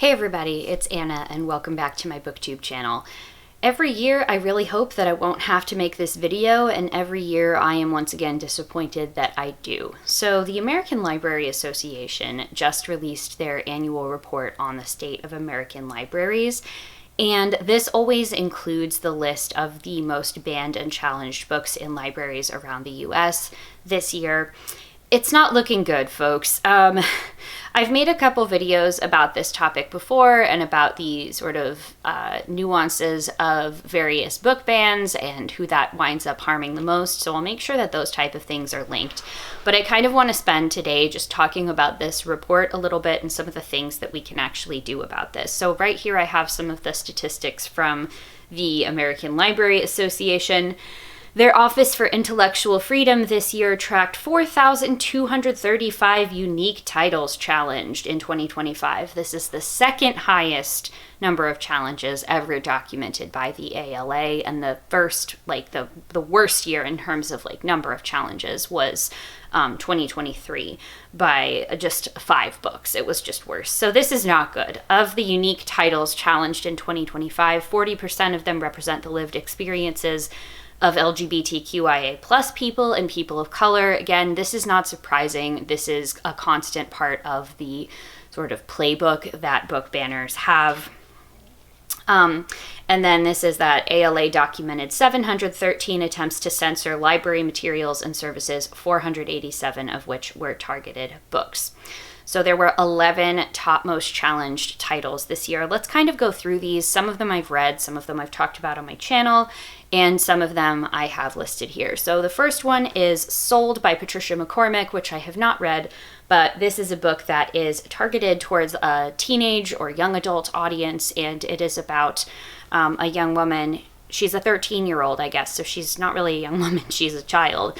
Hey everybody, it's Anna and welcome back to my BookTube channel. Every year I really hope that I won't have to make this video, and every year I am once again disappointed that I do. So the American Library Association just released their annual report on the state of American libraries, and this always includes the list of the most banned and challenged books in libraries around the US. This year, it's not looking good, folks. I've made a couple videos about this topic before and about the sort of nuances of various book bans and who that winds up harming the most, so I'll make sure that those type of things are linked. But I kind of want to spend today just talking about this report a little bit and some of the things that we can actually do about this. So right here I have some of the statistics from the American Library Association. Their Office for Intellectual Freedom this year tracked 4,235 unique titles challenged in 2025. This is the second highest number of challenges ever documented by the ALA, and the first, the worst year in terms of number of challenges was 2023 by just 5 books. It was just worse. So this is not good. Of the unique titles challenged in 2025, 40% of them represent the lived experiences of LGBTQIA plus people and people of color. Again, this is not surprising. This is a constant part of the sort of playbook that book banners have. And then this is that ALA documented 713 attempts to censor library materials and services, 487 of which were targeted books. So there were 11 top most challenged titles this year. Let's kind of go through these. Some of them I've read, some of them I've talked about on my channel, and some of them I have listed here. So the first one is Sold by Patricia McCormick, which I have not read, but this is a book that is targeted towards a teenage or young adult audience, and it is about a young woman. She's a 13-year-old, I guess, so she's not really a young woman, she's a child,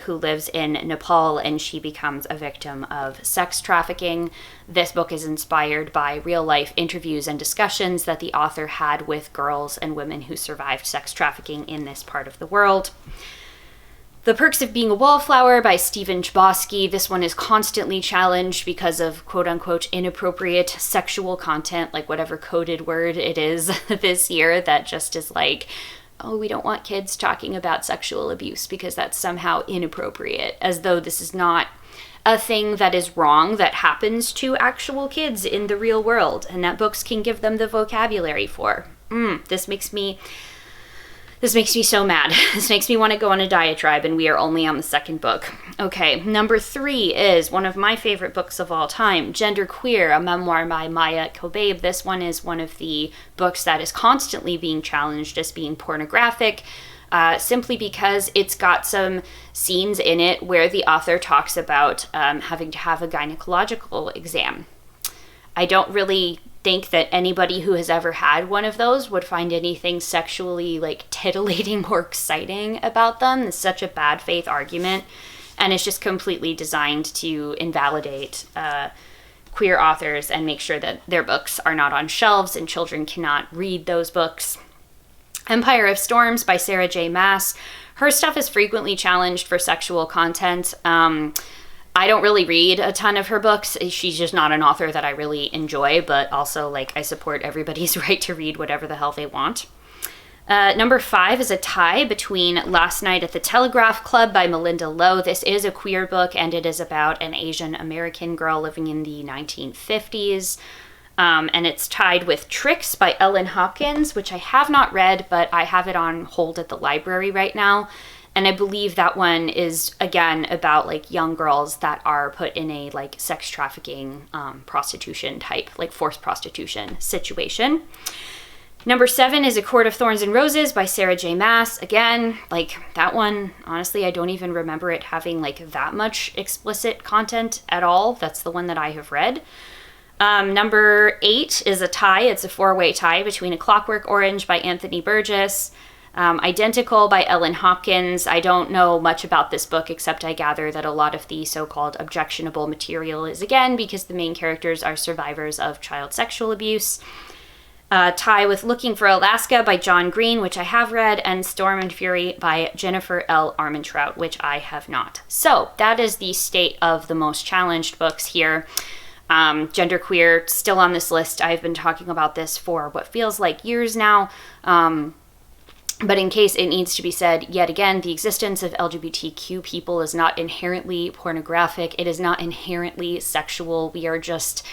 who lives in Nepal, and she becomes a victim of sex trafficking. This book is inspired by real-life interviews and discussions that the author had with girls and women who survived sex trafficking in this part of the world. The Perks of Being a Wallflower by Stephen Chbosky. This one is constantly challenged because of quote-unquote inappropriate sexual content, like whatever coded word it is this year that just is oh, we don't want kids talking about sexual abuse because that's somehow inappropriate, as though this is not a thing that is wrong that happens to actual kids in the real world and that books can give them the vocabulary for. This makes me so mad. This makes me want to go on a diatribe, and we are only on the second book. Okay, number 3 is one of my favorite books of all time, Genderqueer, a memoir by Maya Kobabe. This one is one of the books that is constantly being challenged as being pornographic, simply because it's got some scenes in it where the author talks about having to have a gynecological exam. I don't really think that anybody who has ever had one of those would find anything sexually titillating or exciting about them. It's such a bad faith argument, and it's just completely designed to invalidate queer authors and make sure that their books are not on shelves and children cannot read those books. Empire of Storms by Sarah J. Maas. Her stuff is frequently challenged for sexual content. I don't really read a ton of her books. She's just not an author that I really enjoy, but also I support everybody's right to read whatever the hell they want. Number 5 is a tie between Last Night at the Telegraph Club by Melinda Lowe. This is a queer book, and it is about an Asian American girl living in the 1950s. And it's tied with Tricks by Ellen Hopkins, which I have not read, but I have it on hold at the library right now. And I believe that one is, again, about young girls that are put in a sex trafficking, prostitution type, forced prostitution situation. Number 7 is A Court of Thorns and Roses by Sarah J. Maas. Again, that one, honestly, I don't even remember it having that much explicit content at all. That's the one that I have read. Number 8 is a tie. It's a 4-way tie between A Clockwork Orange by Anthony Burgess, Identical by Ellen Hopkins. I don't know much about this book, except I gather that a lot of the so-called objectionable material is, again, because the main characters are survivors of child sexual abuse. Tie with Looking for Alaska by John Green, which I have read, and Storm and Fury by Jennifer L. Armentrout, which I have not. So that is the state of the most challenged books here. Genderqueer, still on this list. I've been talking about this for what feels like years now. But in case it needs to be said, yet again, the existence of LGBTQ people is not inherently pornographic. It is not inherently sexual. We are just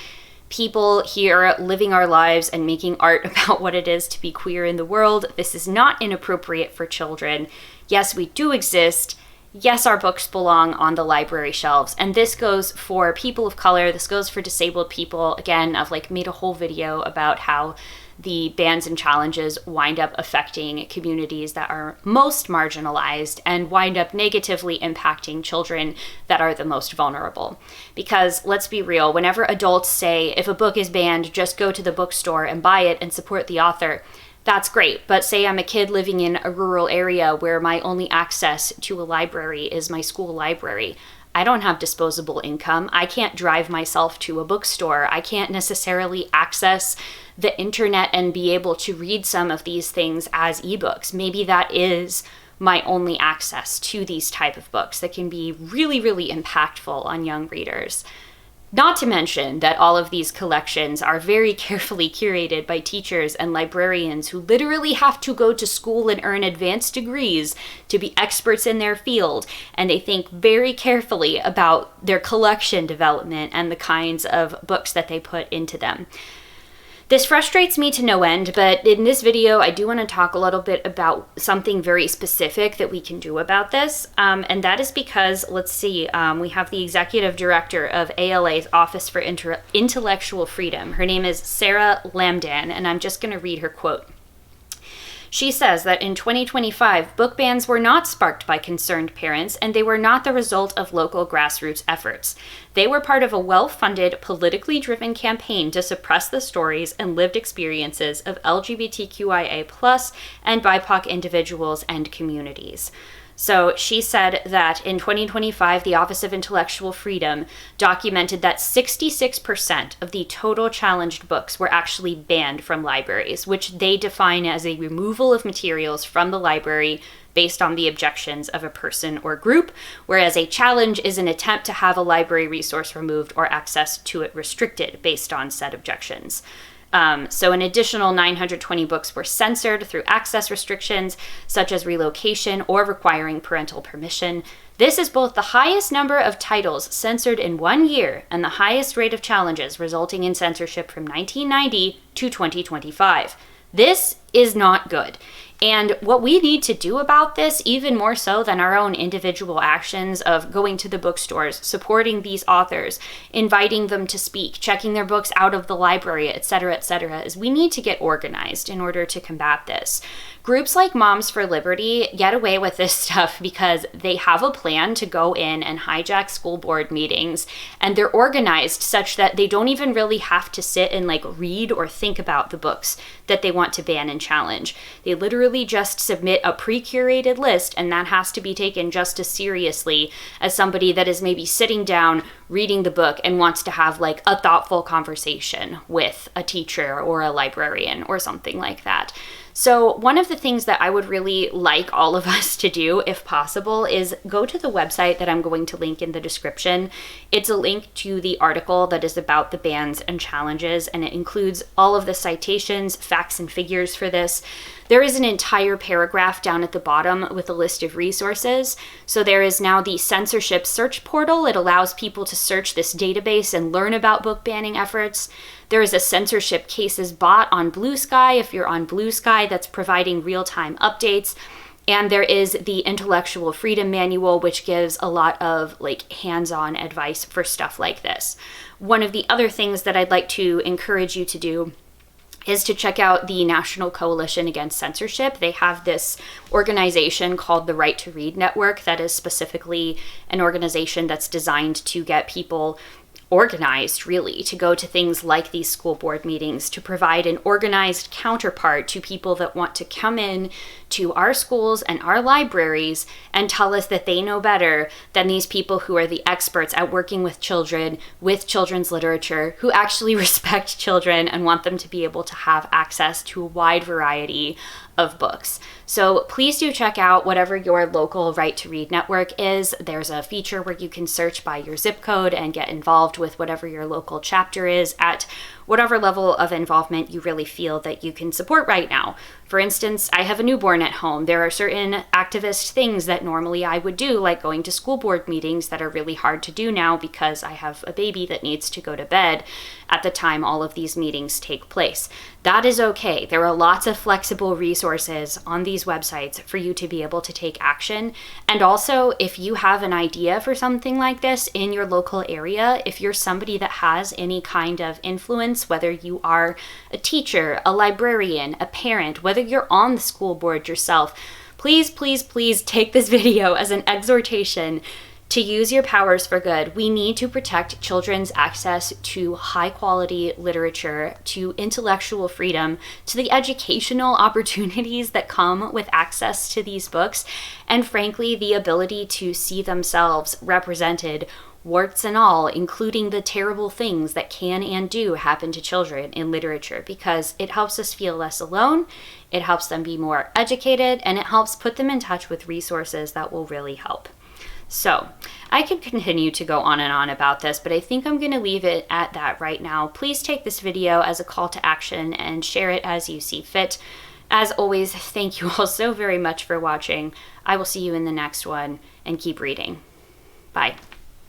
people here living our lives and making art about what it is to be queer in the world. This is not inappropriate for children. Yes, we do exist. Yes, our books belong on the library shelves. And this goes for people of color. This goes for disabled people. Again, I've made a whole video about how the bans and challenges wind up affecting communities that are most marginalized and wind up negatively impacting children that are the most vulnerable. Because let's be real, whenever adults say, if a book is banned, just go to the bookstore and buy it and support the author, that's great. But say I'm a kid living in a rural area where my only access to a library is my school library. I don't have disposable income. I can't drive myself to a bookstore. I can't necessarily access the internet and be able to read some of these things as ebooks. Maybe that is my only access to these type of books that can be really, really impactful on young readers. Not to mention that all of these collections are very carefully curated by teachers and librarians who literally have to go to school and earn advanced degrees to be experts in their field, and they think very carefully about their collection development and the kinds of books that they put into them. This frustrates me to no end, but in this video, I do want to talk a little bit about something very specific that we can do about this, and that is because, let's see, we have the executive director of ALA's Office for Intellectual Freedom. Her name is Sarah Lamdan, and I'm just going to read her quote. She says that in 2025, book bans were not sparked by concerned parents, and they were not the result of local grassroots efforts. They were part of a well-funded, politically driven campaign to suppress the stories and lived experiences of LGBTQIA+ and BIPOC individuals and communities. So she said that in 2025, the Office of Intellectual Freedom documented that 66% of the total challenged books were actually banned from libraries, which they define as a removal of materials from the library based on the objections of a person or group, whereas a challenge is an attempt to have a library resource removed or access to it restricted based on said objections. So an additional 920 books were censored through access restrictions, such as relocation or requiring parental permission. This is both the highest number of titles censored in 1 year and the highest rate of challenges resulting in censorship from 1990 to 2025. This is not good. And what we need to do about this, even more so than our own individual actions of going to the bookstores, supporting these authors, inviting them to speak, checking their books out of the library, etc., is we need to get organized in order to combat this. Groups like Moms for Liberty get away with this stuff because they have a plan to go in and hijack school board meetings, and they're organized such that they don't even really have to sit and read or think about the books that they want to ban and challenge. They literally just submit a pre-curated list, and that has to be taken just as seriously as somebody that is maybe sitting down reading the book and wants to have a thoughtful conversation with a teacher or a librarian or something like that. So one of the things that I would really like all of us to do, if possible, is go to the website that I'm going to link in the description. It's a link to the article that is about the bans and challenges, and it includes all of the citations, facts, and figures for this. There is an entire paragraph down at the bottom with a list of resources. So there is now the censorship search portal. It allows people to search this database and learn about book banning efforts. There is a censorship cases bot on Bluesky. If you're on Bluesky, that's providing real-time updates. And there is the Intellectual Freedom Manual, which gives a lot of hands-on advice for stuff like this. One of the other things that I'd like to encourage you to do is to check out the National Coalition Against Censorship. They have this organization called the Right to Read Network that is specifically an organization that's designed to get people organized, really, to go to things like these school board meetings, to provide an organized counterpart to people that want to come in to our schools and our libraries and tell us that they know better than these people who are the experts at working with children, with children's literature, who actually respect children and want them to be able to have access to a wide variety of books. So please do check out whatever your local Right to Read network is. There's a feature where you can search by your zip code and get involved with whatever your local chapter is at whatever level of involvement you really feel that you can support right now. For instance, I have a newborn at home. There are certain activist things that normally I would do, like going to school board meetings, that are really hard to do now because I have a baby that needs to go to bed at the time all of these meetings take place. That is okay. There are lots of flexible resources on these websites for you to be able to take action. And also, if you have an idea for something like this in your local area, if you're somebody that has any kind of influence, whether you are a teacher, a librarian, a parent, whether you're on the school board yourself, please, please, please take this video as an exhortation to use your powers for good. We need to protect children's access to high quality literature, to intellectual freedom, to the educational opportunities that come with access to these books, and frankly, the ability to see themselves represented, warts and all, including the terrible things that can and do happen to children in literature, because it helps us feel less alone, it helps them be more educated, and it helps put them in touch with resources that will really help. So I could continue to go on and on about this, but I think I'm going to leave it at that right now. Please take this video as a call to action and share it as you see fit. As always, thank you all so very much for watching. I will see you in the next one, and keep reading. Bye.